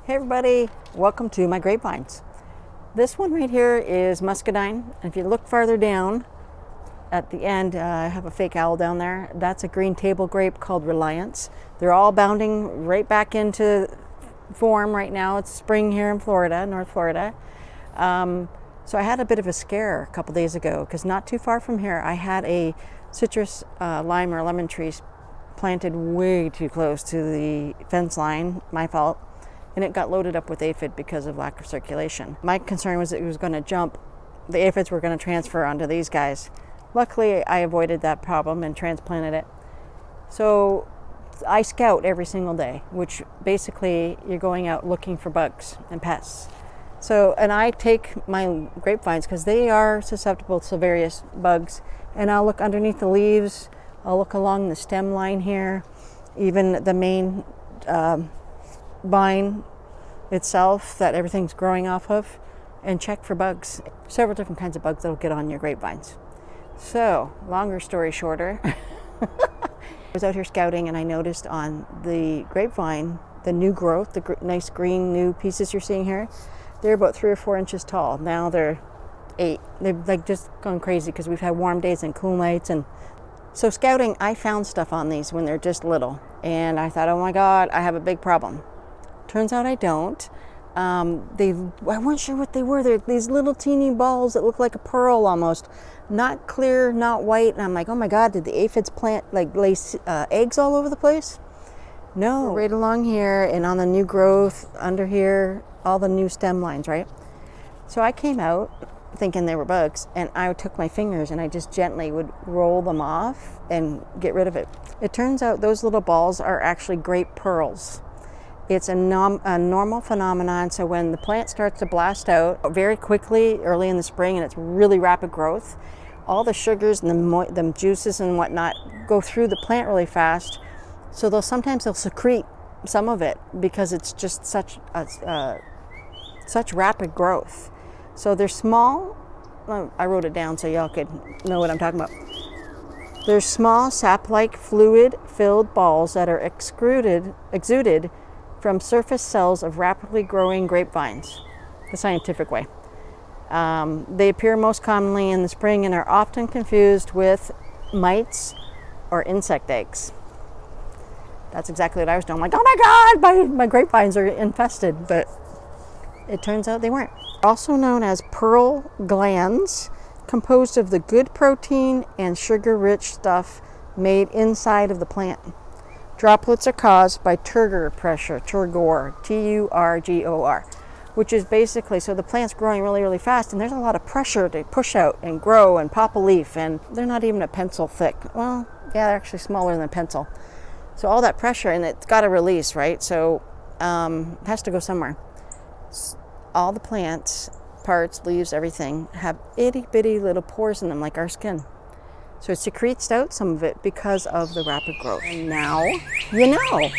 Hey everybody, welcome to my grapevines. This one right here is muscadine. And if you look farther down at the end, I have a fake owl down there. That's a green table grape called Reliance. They're all bounding right back into form right now. It's spring here in Florida, North Florida. So I had a bit of a scare a couple days ago because not too far from here I had a citrus lime or lemon tree planted way too close to the fence line, my fault, and it got loaded up with aphid because of lack of circulation. My concern was it was going to jump, the aphids were going to transfer onto these guys. Luckily I avoided that problem and transplanted it. So I scout every single day, which basically you're going out looking for bugs and pests. So, and I take my grapevines because they are susceptible to various bugs, and I'll look underneath the leaves, I'll look along the stem line here, even the main vine itself that everything's growing off of, and check for bugs. Several different kinds of bugs that'll get on your grapevines. So, longer story shorter, I was out here scouting and I noticed on the grapevine, the new growth, the nice green new pieces you're seeing here, they're about 3 or 4 inches tall. Now they're 8. They've like just gone crazy because we've had warm days and cool nights. And so scouting, I found stuff on these when they're just little. And I thought, oh my God, I have a big problem. Turns out I don't. I wasn't sure what they were. They're these little teeny balls that look like a pearl almost. Not clear, not white. And I'm like, oh my God, did the aphids lay eggs all over the place? No, right along here and on the new growth under here, all the new stem lines, right? So I came out thinking they were bugs, and I took my fingers and I just gently would roll them off and get rid of it. It turns out those little balls are actually grape pearls. It's a normal phenomenon. So when the plant starts to blast out very quickly early in the spring and it's really rapid growth, all the sugars and the juices and whatnot go through the plant really fast. So sometimes they'll secrete some of it because it's just such rapid growth. So they're small. I wrote it down so y'all could know what I'm talking about. They're small sap-like fluid-filled balls that are exuded from surface cells of rapidly growing grapevines, the scientific way. They appear most commonly in the spring and are often confused with mites or insect eggs. That's exactly what I was doing. I'm like, oh my God, my grapevines are infested, but it turns out they weren't. Also known as pearl glands, composed of the good protein and sugar-rich stuff made inside of the plant. Droplets are caused by turgor pressure, turgor, T-U-R-G-O-R, which is basically, so the plant's growing really, really fast, and there's a lot of pressure to push out and grow and pop a leaf, and they're not even a pencil thick. Well, yeah, they're actually smaller than a pencil. So all that pressure, and it's got to release, right? So it has to go somewhere. All the plants, parts, leaves, everything, have itty bitty little pores in them like our skin. So it secretes out some of it because of the rapid growth. And now you know.